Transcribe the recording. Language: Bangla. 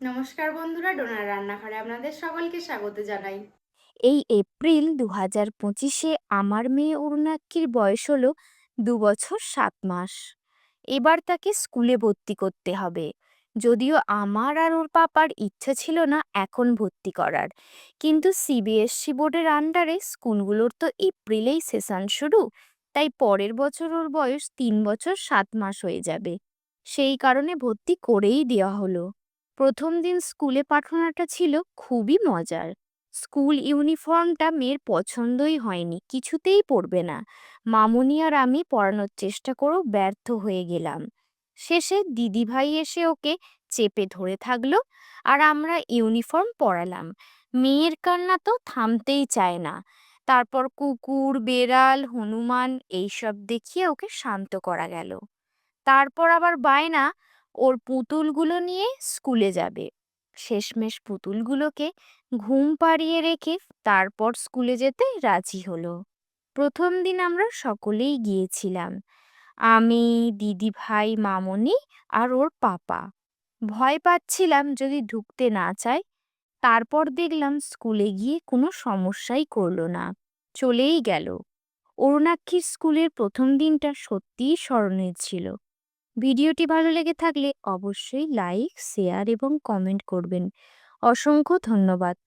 নমস্কার বন্ধুরা, ডোনার রান্নাঘরে আপনাদের সকলকে স্বাগত জানাই। এই এপ্রিল ২০২৫-এ আমার মেয়ে অরুণাক্ষীর বয়স হলো ২ বছর ৭ মাস। এবার তাকে স্কুলে ভর্তি করতে হবে। যদিও আমার আর ওর পাপার ইচ্ছে ছিল না এখন ভর্তি করার, কিন্তু সিবিএসসি বোর্ডের আন্ডারে স্কুলগুলোর তো এপ্রিলেই সেশন শুরু, তাই পরের বছর ওর বয়স ৩ বছর ৭ মাস হয়ে যাবে। সেই কারণে ভর্তি করেই দেওয়া হলো। প্রথম দিন স্কুলে পাঠানোটা ছিল খুবই মজার। স্কুল ইউনিফর্মটা মেয়ের পছন্দই হয়নি, কিছুতেই পরবে না। মামুনি আর আমি পরানোর চেষ্টা করেও ব্যর্থ হয়ে গেলাম। শেষে দিদিভাই এসে ওকে চেপে ধরে থাকলো, আর আমরা ইউনিফর্ম পরালাম। মেয়ের কান্না তো থামতেই চায় না। তারপর কুকুর, বেড়াল, হনুমান এইসব দেখিয়ে ওকে শান্ত করা গেল। তারপর আবার বায়না, ওর পুতুলগুলো নিয়ে স্কুলে যাবে। শেষমেশ পুতুলগুলোকে ঘুম পাড়িয়ে রেখে তারপর স্কুলে যেতে রাজি হলো। প্রথম দিন আমরা সকলেই গিয়েছিলাম, আমি, দিদিভাই, মামনি আর ওর পাপা। ভয় পাচ্ছিলাম যদি ঢুকতে না চায়। তারপর দেখলাম স্কুলে গিয়ে কোনো সমস্যাই করলো না, চলেই গেল। অরুণাক্ষীর স্কুলের প্রথম দিনটা সত্যিই স্মরণীয় ছিল। ভিডিওটি ভালো লেগে থাকলে অবশ্যই লাইক, শেয়ার এবং কমেন্ট করবেন। অসংখ্য ধন্যবাদ।